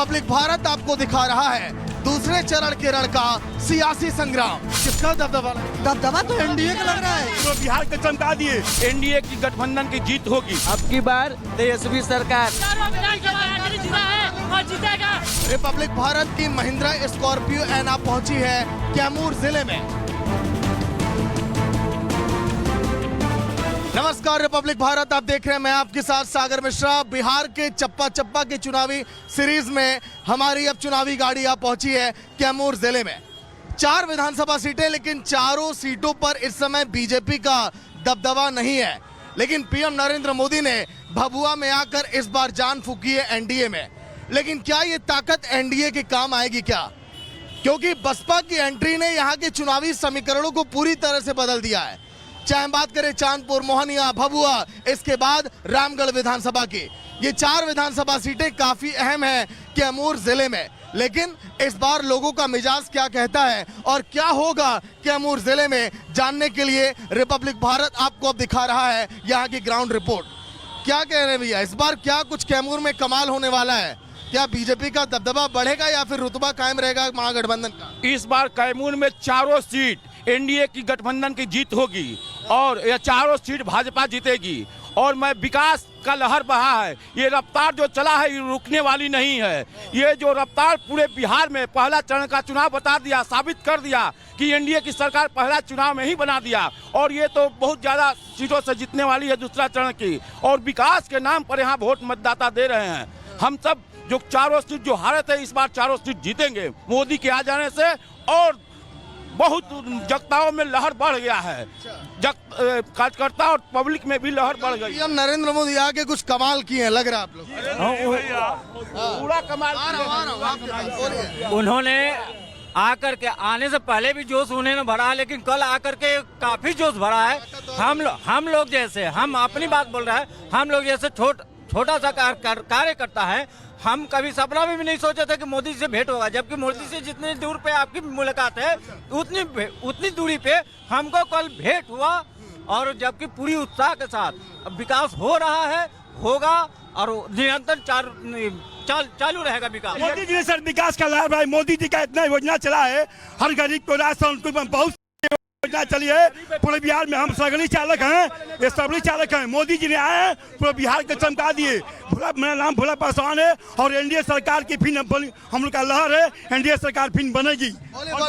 Republic Bharat आपको दिखा रहा है दूसरे चरण के रण का सियासी संग्राम। किसका दबदबा तो एनडीए का लग रहा है। तो बिहार के चमका दिए, एनडीए की गठबंधन की जीत होगी। अब की बार तेजस्वी सरकार और जीतेगा। रिपब्लिक भारत की महिंद्रा स्कॉर्पियो एना पहुंची है कैमूर जिले में। नमस्कार, रिपब्लिक भारत आप देख रहे हैं, मैं आपके साथ सागर मिश्रा। बिहार के चप्पा चप्पा की चुनावी सीरीज में हमारी अब चुनावी गाड़ी आप पहुंची है कैमूर जिले में। 4 विधानसभा सीटें, लेकिन चारों सीटों पर इस समय बीजेपी का दबदबा नहीं है। लेकिन पीएम नरेंद्र मोदी ने भभुआ में आकर इस बार जान फूकी है एनडीए में। लेकिन क्या ये ताकत एनडीए के काम आएगी क्या? क्योंकि बसपा की एंट्री ने यहाँ के चुनावी समीकरणों को पूरी तरह से बदल दिया है। चाहे बात करें चांदपुर, मोहनिया, भभुआ, इसके बाद रामगढ़ विधानसभा की, ये 4 विधानसभा सीटें काफी अहम है कैमूर जिले में। लेकिन इस बार लोगों का मिजाज क्या कहता है और क्या होगा कैमूर जिले में, जानने के लिए रिपब्लिक भारत आपको अब दिखा रहा है यहाँ की ग्राउंड रिपोर्ट। क्या कह रहे हैं भैया, इस बार क्या कुछ कैमूर में कमाल होने वाला है? क्या बीजेपी का दबदबा बढ़ेगा या फिर रुतबा कायम रहेगा महागठबंधन का? इस बार कैमूर में चारों सीट एनडीए की गठबंधन की जीत होगी और ये चारों सीट भाजपा जीतेगी। और मैं विकास का लहर बहा है, ये रफ्तार जो चला है ये रुकने वाली नहीं है। ये जो रफ्तार पूरे बिहार में पहला चरण का चुनाव बता दिया, साबित कर दिया कि एनडीए की सरकार पहला चुनाव में ही बना दिया। और ये तो बहुत ज़्यादा सीटों से जीतने वाली है दूसरा चरण की। और विकास के नाम पर यहाँ वोट मतदाता दे रहे हैं। हम सब जो चारों सीट जो हारे थे, इस बार चारों सीट जीतेंगे मोदी के आ जाने से। और बहुत जनताओं में लहर बढ़ गया है, कार्यकर्ता और पब्लिक में भी लहर बढ़ गई। पीएम नरेंद्र मोदी आके कुछ कमाल किए हैं, लग रहा है आप लोग पूरा कमाल। उन्होंने आकर के आने से पहले भी जोश उन्होंने भरा है, लेकिन कल आकर के काफी जोश भरा है। हम लोग जैसे, हम अपनी बात बोल रहे हैं, हम लोग जैसे छोटा सा कार्य करता है, हम कभी सपना में भी नहीं सोचा था कि मोदी से भेंट होगा। जबकि मोदी से जितनी दूर पे आपकी मुलाकात है उतनी दूरी पे हमको कल भेंट हुआ। और जबकि पूरी उत्साह के साथ विकास हो रहा है, होगा और निरंतर चालू रहेगा विकास। मोदी जी ने सर विकास का लाभ भाई, मोदी जी का इतना योजना चला है, हर गरीब को राशन, बहुत योजना चली है पूरे बिहार में। हम सगली चालक हैं, ये सगली चालक हैं। मोदी जी ने आए हैं, पूरे बिहार के चमका दिए। मेरा नाम भोला पासवान है और एनडीए सरकार की फिर हम लोग का लहर है, एनडीए सरकार फिर बनेगी।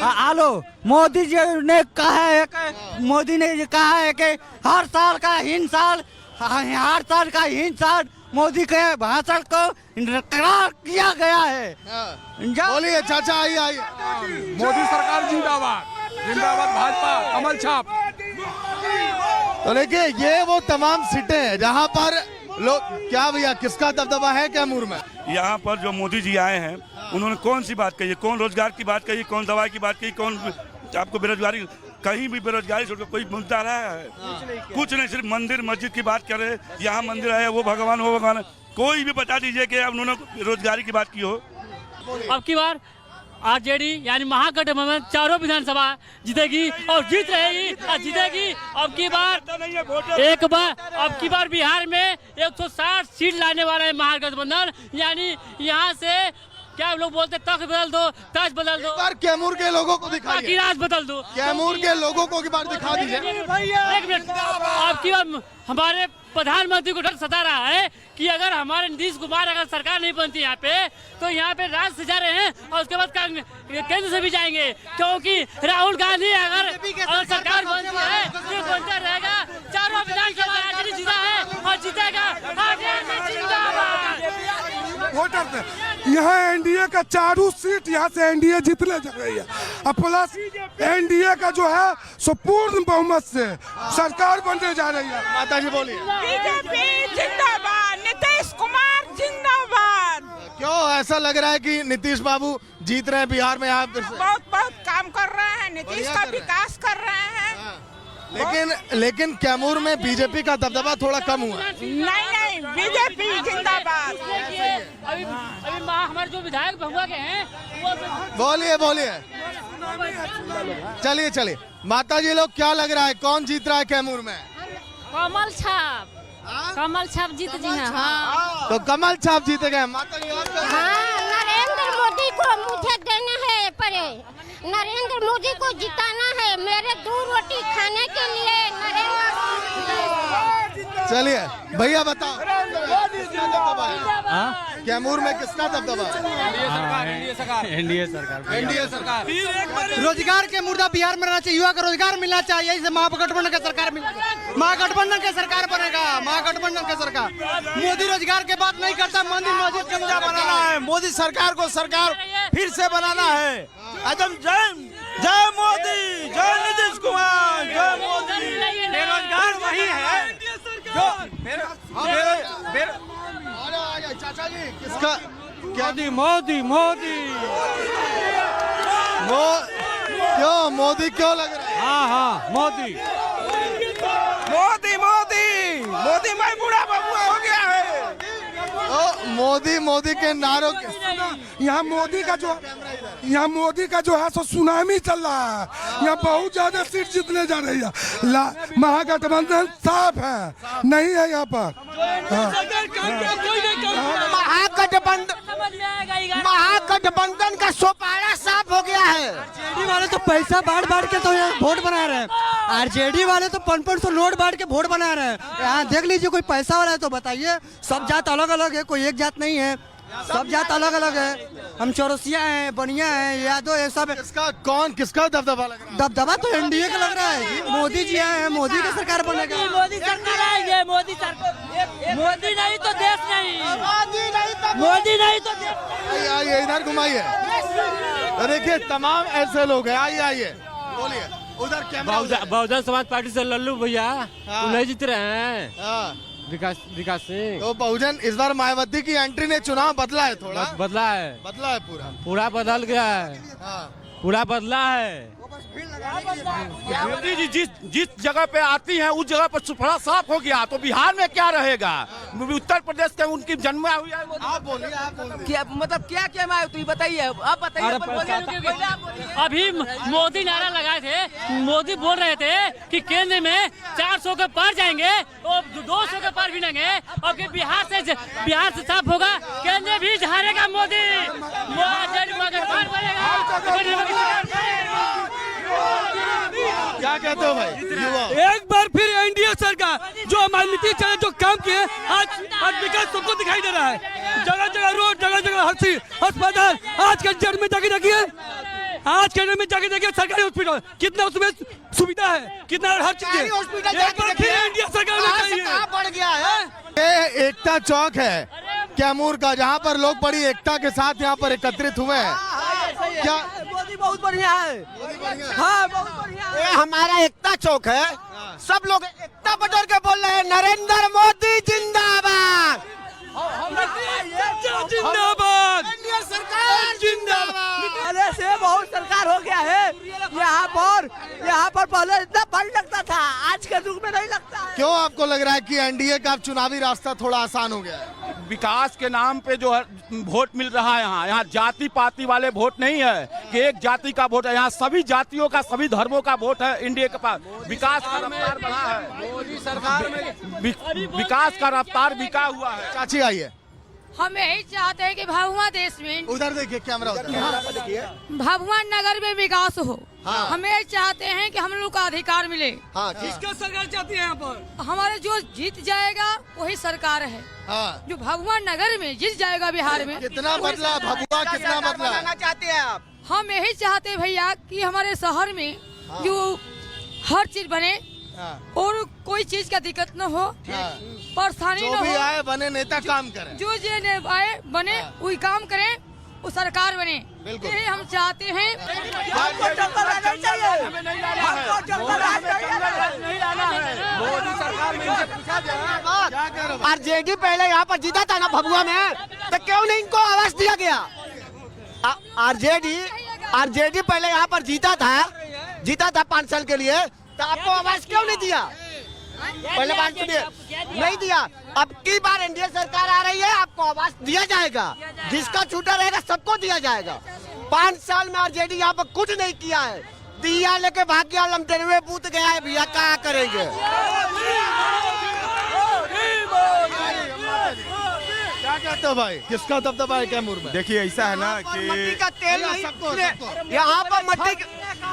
आलो मोदी जी ने कहा है कि हर साल का हिंद साल मोदी के भाषण को करार किया गया है। बोलिए चाचा, आइए। मोदी सरकार जिंदाबाद, जिंदाबाद भाजपा, कमल छाप। तो देखिए, ये वो तमाम सीटें हैं जहां पर लोग, क्या भैया किसका दबदबा है कैमूर में? यहाँ पर जो मोदी जी आए हैं, उन्होंने कौन सी बात कही? कौन रोजगार की बात कही, कौन दवाई की बात कही, कौन आपको बेरोजगारी? कहीं भी बेरोजगारी छोड़कर कोई मुद्दा रहा है? कुछ नहीं, सिर्फ मंदिर मस्जिद की बात करे। यहाँ मंदिर है, वो भगवान वो भगवान। कोई भी बता दीजिए कि उन्होंने रोजगारी की बात की हो। अब की बार आरजेडी यानी महागठबंधन चारों विधानसभा जीतेगी और जीत रहेगी और जीतेगी। अब की बार बिहार में 160 सीट लाने वाला है महागठबंधन। यानी यहाँ से क्या लोग बोलते, तख्त बदल दो, ताज बदल दो। एक बार कैमूर के लोगों को दिखाइए, राज बदल दो। कैमूर के लोगों को एक बार दिखा दीजिए। एक मिनट, अब की बार हमारे प्रधानमंत्री को डर सता रहा है कि अगर हमारे नीतीश कुमार अगर सरकार नहीं बनती यहाँ पे, तो यहाँ पे राज्य से जा रहे हैं और उसके बाद केंद्र से भी जाएंगे। क्योंकि राहुल गांधी अगर सरकार बनती है तो बनता रहेगा। चारों विधानसभा जीता है और जीतेगा। वोटर यहाँ एनडीए का चारों सीट यहाँ से एनडीए जीतने जा रही है। अब प्लस एनडीए का जो है सो पूर्ण बहुमत से सरकार बनने जा रही है। माता जी बोलिए। बीजेपी जिंदाबाद, नीतीश कुमार जिंदाबाद। क्यों ऐसा लग रहा है कि नीतीश बाबू जीत रहे हैं बिहार में? आप बहुत काम कर रहे हैं, नीतीश का विकास कर रहे हैं। लेकिन कैमूर में बीजेपी का दबदबा थोड़ा कम हुआ। नहीं, बीजेपी जिंदाबाद। अभी हमारे जो विधायक भभुआ के हैं बोलिए। चलिए माता जी लोग, क्या लग रहा है कौन जीत रहा है कैमूर में? कमल छाप जीत जी हैं। हाँ, तो कमल छाप जीते गए। माता जी हाँ, परीक्षा देना है परे नरेंद्र मोदी को जिताना है मेरे 2 रोटी खाने के लिए चलिए भैया बताओ किसका दबदबा है? कैमूर में किसका दबदबा है? एनडीए सरकार रोजगार के मुर्दा बिहार में रहना चाहिए, युवा को रोजगार मिलना चाहिए। इसे महागठबंधन का सरकार महागठबंधन के सरकार बनेगा, महागठबंधन का सरकार। मोदी रोजगार की बात नहीं करता, मंदिर मस्जिद कब्जा बनाना है। मोदी सरकार को सरकार फिर से बनाना है। एकदम जय मोदी, जय नीतीश कुमार, जय मोदी। बेरोजगार वही है जो चाचा जी किसका मोदी क्यों मोदी क्यों लग रहा है? हाँ मोदी मैं बूढ़ा बबुआ हो गया है। मोदी के नारों यहाँ मोदी का जो है सो सुनामी चल रहा है। यहाँ बहुत ज्यादा सीट जीतने जा रही है। महागठबंधन साफ है, नहीं है यहाँ पर। महागठबंधन का सोपारा साफ हो गया है। आरजेडी वाले तो पैसा बांट के तो यहाँ वोट बना रहे हैं। आरजेडी वाले तो 500 नोट बांट के वोट बना रहे हैं। यहाँ देख लीजिए, कोई पैसा वाला है तो बताइए। सब जात अलग अलग है, कोई एक जात नहीं है, सब जात अलग अलग है। हम चौरसिया हैं, बनिया हैं, यादव है, सब। किसका दबदबा लग रहा है? दबदबा तो एनडीए का लग रहा है। मोदी जी आए हैं, मोदी की सरकार बनेगा। मोदी सरकार आएंगे, मोदी नहीं तो देश नहीं, मोदी नहीं तो देश। आइए इधर घुमाइए। देखिए तमाम ऐसे लोग हैं। आइए बोलिए उधर कैमरा। बहुजन समाज पार्टी से लल्लू भैया नहीं जीत रहे हैं। हाँ। विकास सिंह तो बहुजन इस बार मायावती की एंट्री ने चुनाव बदला है, थोड़ा बदला है पूरा बदल गया है। हाँ। पूरा बदला है। मोदी जी जिस जगह पे आती हैं उस जगह पर थोड़ा साफ हो गया, तो बिहार में क्या रहेगा? उत्तर प्रदेश के उनकी जन्म हुई है। आप बोलिए क्या मतलब क्या मायावती बताइए, आप बताइए। अभी मोदी नारा लगाए थे, मोदी बोल रहे थे कि केंद्र में 400 के पार जाएंगे और 200 के पार भी नहीं, और कि बिहार से साफ होगा, केंद्र भी हारेगा मोदी। क्या कहते हो भाई? एक बार फिर एनडीए सरकार जो हमारे नीतीश चले जो काम किए, आज विकास सबको दिखाई दे रहा है। जगह जगह रोड, जगह जगह हर चीज, अस्पताल। आज के डेट में जाके देखिए, सरकारी हॉस्पिटल कितना उसमें सुविधा है, कितना हर चीज है। एक बार फिर एनडीए सरकार में चाहिए। बढ़ गया है। ये एकता चौक है कैमूर का, जहाँ पर लोग बड़ी एकता के साथ यहाँ पर एकत्रित हुए हैं। क्या मोदी बहुत बढ़िया है। हाँ बहुत बढ़िया है। ये हमारा एकता चौक है। सब लोग एकता बटोर के बोल रहे हैं, नरेंद्र मोदी जिंदाबाद, जिंदाबाद, एनडीए सरकार जिंदाबाद। पहले से बहुत सरकार हो गया है यहाँ पर पहले इतना बड़ लगता था, आज के युग में नहीं लगता है। क्यों आपको लग रहा है कि एनडीए का चुनावी रास्ता थोड़ा आसान हो गया है? विकास के नाम पे जो वोट मिल रहा है, यहाँ जाति पाति वाले वोट नहीं है कि एक जाति का वोट है। यहाँ सभी जातियों का, सभी धर्मों का वोट है इंडिया के पास। विकास का रफ्तार बढ़ा है, मोदी सरकार में विकास का रफ्तार बिका हुआ है। चाची आइए। हम यही चाहते हैं कि भगवान देश में, उधर देखिए कैमरा उधर। भगवान नगर में विकास हो। हाँ। हम यही चाहते हैं कि हम लोग का अधिकार मिले। हाँ, किसका सरकार चाहती है यहाँ पर? हमारे जो जीत जाएगा वही सरकार है। हाँ। जो भगवान नगर में जीत जाएगा बिहार में। कितना बदला भगवा, कितना बदला? चाहते हैं आप? हम यही चाहते हैं भैया कि हमारे शहर में जो हर चीज बने और कोई चीज का दिक्कत न हो, परेशानी जो न भी हो। आए बने नेता काम करें, जो आए बने वही काम करें, वो सरकार बने। बिल्कुल। यही हम चाहते हैं। हमको चलता रहना चाहिए, हमको चलता रहना चाहिए। मोदी सरकार में इनसे पूछा जाए। आरजेडी पहले यहाँ पर जीता था ना भभुआ में, तो क्यों नहीं इनको आवाज दिया गया? आरजेडी पहले यहाँ पर जीता था 5 साल के लिए, तो आपको आवाज क्यों नहीं दिया? पहले बात सुनिए, नहीं दिया। अब की बार एनडीए सरकार आ रही है, आपको आवाज दिया जाएगा। जिसका छूटा रहेगा सबको दिया जाएगा। 5 साल में आरजेडी यहाँ पर कुछ नहीं किया है, दिया लेके भाग गया, लमटेनवे बूथ गया है भैया, क्या करेंगे? क्या कहते हो भाई, किसका दबदबा है कैमूर में? देखिए ऐसा है ना मट्टी कि का तेल नहीं सबको- सबको। यहाँ पर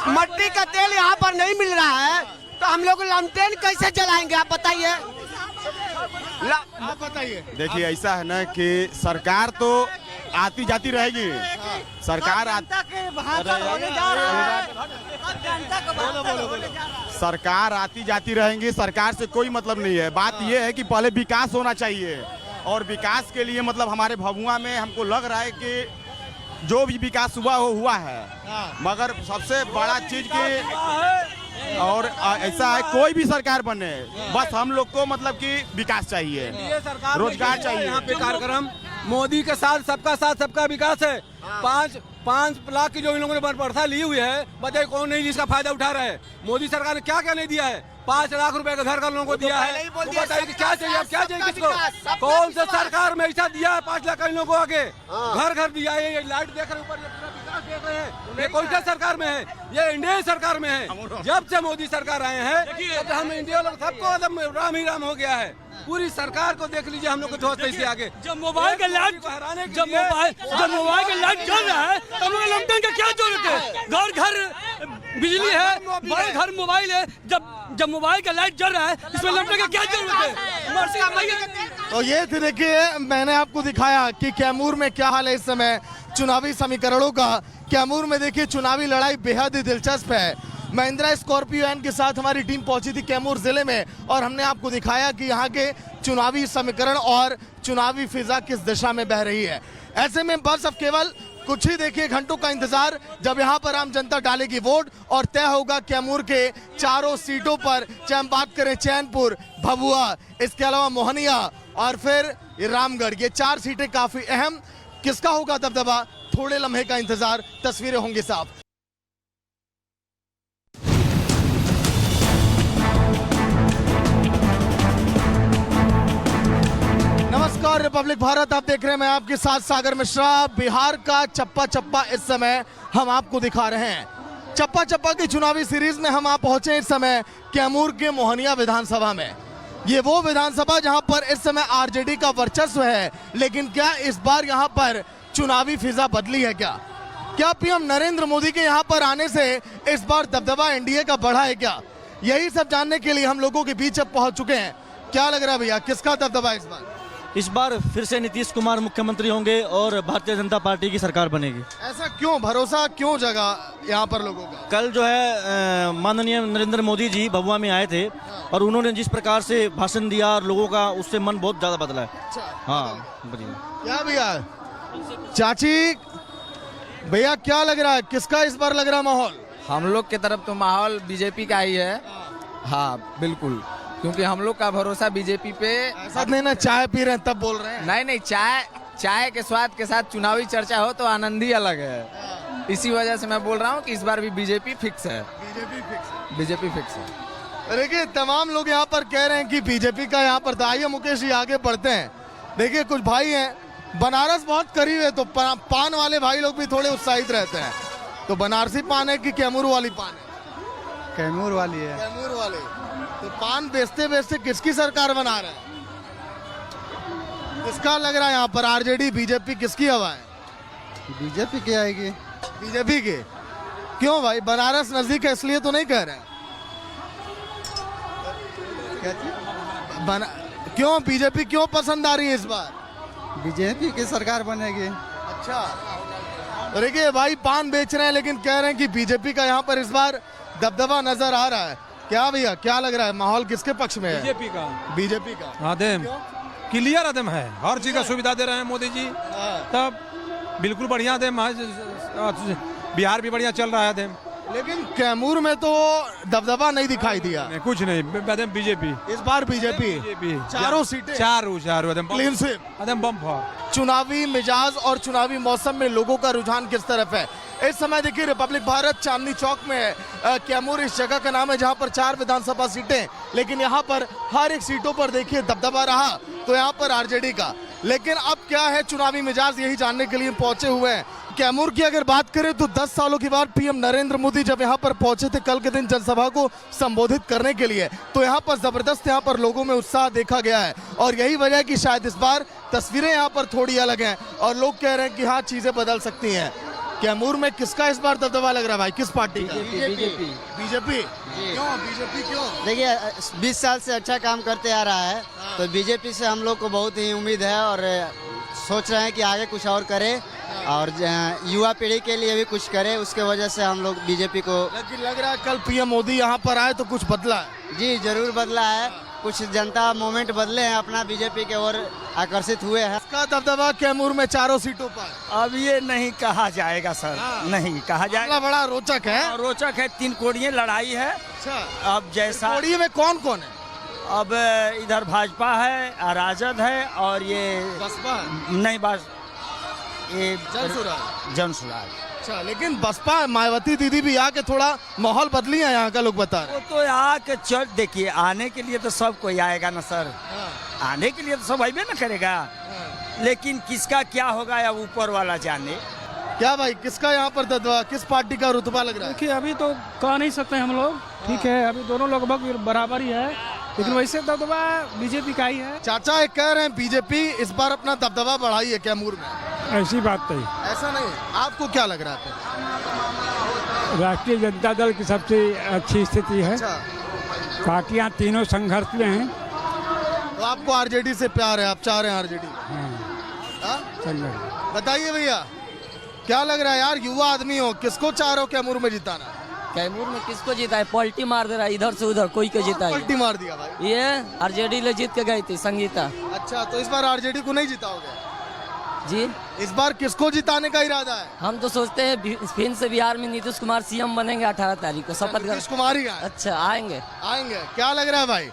मट्टी का तेल यहाँ पर नहीं मिल रहा है, तो हम लोग लमटेन कैसे जलाएंगे आप बताइए। आप बताइए। देखिए ऐसा है ना कि सरकार तो आती जाती रहेगी, सरकार सरकार आती जाती रहेंगी, सरकार से कोई मतलब नहीं है। बात यह है कि पहले विकास होना चाहिए, और विकास के लिए मतलब हमारे भभुआ में हमको लग रहा है कि जो भी विकास हुआ वो हुआ है, मगर सबसे बड़ा चीज की और ऐसा है कोई भी सरकार बने, बस हम लोग को मतलब कि विकास चाहिए, रोजगार चाहिए। यहाँ पे कार्यक्रम मोदी के साथ सबका विकास है। 5 लाख की जो इन लोगों ने वर्षा ली हुई है, बताइए कौन नहीं जिसका फायदा उठा रहा है। मोदी सरकार ने क्या क्या नहीं दिया है। 5 लाख रुपए का घर का लोगों को दिया है। वो बताइए कि क्या चाहिए, अब क्या चाहिए किसको? कौन सा सरकार में ऐसा दिया है 5 लाख का इन लोगों को आगे घर दिया है। ये लाइट देख रहे ऊपर, ये पूरा विकास देख रहे हैं। ये कौन सा सरकार में है? ये इंडिया सरकार में है। जब से मोदी सरकार आए हैं तब हम इंडिया लोग सबको एकदम राम ही राम हो गया है। पूरी सरकार को देख लीजिए, हम लोग को धोते इससे आगे। जब मोबाइल का लाइट जब मोबाइल का लाइट जल रहा है तो हमें लमटन का क्या जरूरत है? घर बिजली है, बड़े घर मोबाइल है। जब मोबाइल का लाइट जल रहा है इसमें लमटन का क्या जरूरत है? तो ये थी, देखिए मैंने आपको दिखाया कि कैमूर में क्या हाल है इस समय चुनावी समीकरणों का। कैमूर में देखिए चुनावी लड़ाई बेहद ही दिलचस्प है। महिंद्रा स्कॉर्पियो एन के साथ हमारी टीम पहुंची थी कैमूर जिले में, और हमने आपको दिखाया कि यहाँ के चुनावी समीकरण और चुनावी फिजा किस दिशा में बह रही है। ऐसे में बस अब केवल कुछ ही देखिए घंटों का इंतजार, जब यहाँ पर आम जनता डालेगी वोट और तय होगा कैमूर के चारों सीटों पर, चाहे हम बात करें चैनपुर, भभुआ, इसके अलावा मोहनिया और फिर रामगढ़, ये 4 सीटें काफी अहम। किसका होगा दबदबा, थोड़े लम्हे का इंतजार, तस्वीरें होंगी साफ। नमस्कार, रिपब्लिक भारत आप देख रहे हैं, मैं आपके साथ सागर मिश्रा। बिहार का चप्पा चप्पा इस समय हम आपको दिखा रहे हैं। चप्पा चप्पा की चुनावी सीरीज में हम आप पहुंचे इस समय कैमूर के मोहनिया विधानसभा में। ये वो विधानसभा जहां पर इस समय आरजेडी का वर्चस्व है, लेकिन क्या इस बार यहां पर चुनावी फिजा बदली है? क्या पीएम नरेंद्र मोदी के यहां पर आने से इस बार दबदबा एनडीए का बढ़ा है क्या? यही सब जानने के लिए हम लोगों के बीच अब पहुंच चुके हैं। क्या लग रहा है भैया, किसका दबदबा इस बार? इस बार फिर से नीतीश कुमार मुख्यमंत्री होंगे और भारतीय जनता पार्टी की सरकार बनेगी। ऐसा क्यों, भरोसा क्यों जगा यहाँ पर लोगों का? कल जो है माननीय नरेंद्र मोदी जी भभुआ में आए थे और उन्होंने जिस प्रकार से भाषण दिया और लोगों का, उससे मन बहुत ज्यादा बदला है। हाँ बढ़िया। क्या भैया, चाची भैया क्या लग रहा है, किसका इस बार लग रहा है माहौल? हम लोग की तरफ तो माहौल बीजेपी का ही है। हाँ बिल्कुल, क्योंकि हम लोग का भरोसा बीजेपी पे। ऐसा नहीं ना चाय पी रहे हैं तब बोल रहे हैं। नहीं, चाय के स्वाद के साथ चुनावी चर्चा हो तो आनंद ही अलग है। इसी वजह से मैं बोल रहा हूँ कि इस बार भी बीजेपी फिक्स है। बीजेपी फिक्स है। देखिए तमाम लोग यहाँ पर कह रहे हैं कि बीजेपी का यहाँ पर। आइए मुकेश जी आगे बढ़ते हैं। देखिए कुछ भाई हैं, बनारस बहुत करीब है तो पान वाले भाई लोग भी थोड़े उत्साहित रहते हैं। तो बनारसी पान है कि कैमूर वाली पान है? कैमूर वाली है। कैमूर वाले। तो पान बेचते बेचते किसकी सरकार बना रहे हैं? किसका लग रहा है यहाँ पर, आरजेडी बीजेपी, किसकी हवा है? बीजेपी की आएगी। बीजेपी के? क्यों भाई, बनारस नजदीक है इसलिए तो नहीं कह रहे हैं? क्यों बीजेपी क्यों पसंद आ रही है इस बार? बीजेपी की सरकार बनेगी। अच्छा, देखिए भाई पान बेच रहे हैं लेकिन कह रहे हैं कि बीजेपी का यहाँ पर इस बार दबदबा नजर आ रहा है। क्या भैया क्या लग रहा है, माहौल किसके पक्ष में है? बीजेपी का। बीजेपी का आदम क्लियर आदम है, हर चीज का सुविधा दे रहे हैं मोदी जी, तब बिल्कुल बढ़िया आदम। बिहार भी बढ़िया चल रहा है आदम। लेकिन कैमूर में तो दबदबा नहीं दिखाई दिया। नहीं, कुछ नहीं, बीजेपी इस बार बीजेपी चारों सीटें, चारों क्लीन स्वीप, एकदम बम्पर। चुनावी मिजाज और चुनावी मौसम में लोगों का रुझान किस तरफ है इस समय? देखिए रिपब्लिक भारत चांदनी चौक में है। कैमूर इस जगह का नाम है जहां पर 4 विधानसभा सीटें, लेकिन यहां पर हर एक सीटों पर देखिए दबदबा रहा तो यहां पर आरजेडी का। लेकिन अब क्या है चुनावी मिजाज, यही जानने के लिए पहुंचे हुए हैं कैमूर की अगर बात करें तो 10 सालों के बाद पीएम नरेंद्र मोदी जब यहाँ पर पहुंचे थे कल के दिन जनसभा को संबोधित करने के लिए, तो यहाँ पर जबरदस्त यहाँ पर लोगों में उत्साह देखा गया है और यही वजह है कि शायद इस बार तस्वीरें यहाँ पर थोड़ी अलग हैं और लोग कह रहे हैं कि हाँ चीजें बदल सकती हैं। कैमूर में किसका इस बार दबदबा लग रहा है भाई, किस पार्टी का? बीजेपी। क्यों बीजेपी क्यों? देखिए 20 साल से अच्छा काम करते आ रहा है, तो बीजेपी से हम लोग को बहुत ही उम्मीद है और सोच रहे हैं कि आगे कुछ और करे और युवा पीढ़ी के लिए भी कुछ करे, उसके वजह से हम लोग बीजेपी को। लेकिन लग रहा है कल पीएम मोदी यहाँ पर आए तो कुछ बदला है। जी जरूर बदला है, कुछ जनता मूवमेंट बदले हैं, अपना बीजेपी के ओर आकर्षित हुए हैं। इसका दबदबा कैमूर में चारों सीटों पर अब ये नहीं कहा जाएगा सर, नहीं कहा जाएगा। बड़ा रोचक है, रोचक है, 3 कोड़ियाँ लड़ाई है। अच्छा, अब जैसा कोड़िए में कौन कौन है? अब इधर भाजपा है, राजद है और ये बसपा नहीं बस ये जनसुराज। अच्छा, लेकिन बसपा मायावती दीदी भी आके थोड़ा माहौल बदली है यहाँ का, लोग बता रहे हैं। वो तो आके चल देखिए, आने के लिए तो सब कोई आएगा ना सर, आने के लिए तो सब आइबे ना करेगा, लेकिन किसका क्या होगा या ऊपर वाला जाने। क्या भाई, किसका यहाँ पर दबदबा, किस पार्टी का रुतबा लग रहा है? देखिए अभी तो कह नहीं सकते हम लोग, ठीक है, अभी दोनों लगभग बराबर ही है, लेकिन वैसे दबदबा बीजेपी का ही है। चाचा एक कह रहे हैं बीजेपी इस बार अपना दबदबा बढ़ाई है कैमूर में। ऐसी बात नहीं, ऐसा नहीं, आपको क्या लग रहा है? राष्ट्रीय जनता दल की सबसे अच्छी स्थिति है। अच्छा, पार्टियां तीनों संघर्ष में हैं। तो आपको आरजेडी से प्यार है, आप चाह रहे हैं आरजेडी? बताइए भैया, क्या लग रहा है यार, युवा आदमी हो, किसको चाह रहे हो कैमूर में जिताना? कैमूर में किसको जीता है? पलटी मार दे रहा है इधर से उधर, कोई को जीता है। पलटी मार दिया भाई, ये आरजेडी ले जीत के गई थी संगीता अच्छा, तो इस बार आरजेडी को नहीं जिताओगे जी। इस बार किसको जिताने का इरादा है? हम तो सोचते हैं फिर से बिहार में नीतीश कुमार सीएम बनेंगे 18 तारीख को, शपथ। नीतीश कुमार ही आए? अच्छा, आएंगे। क्या लग रहा है भाई,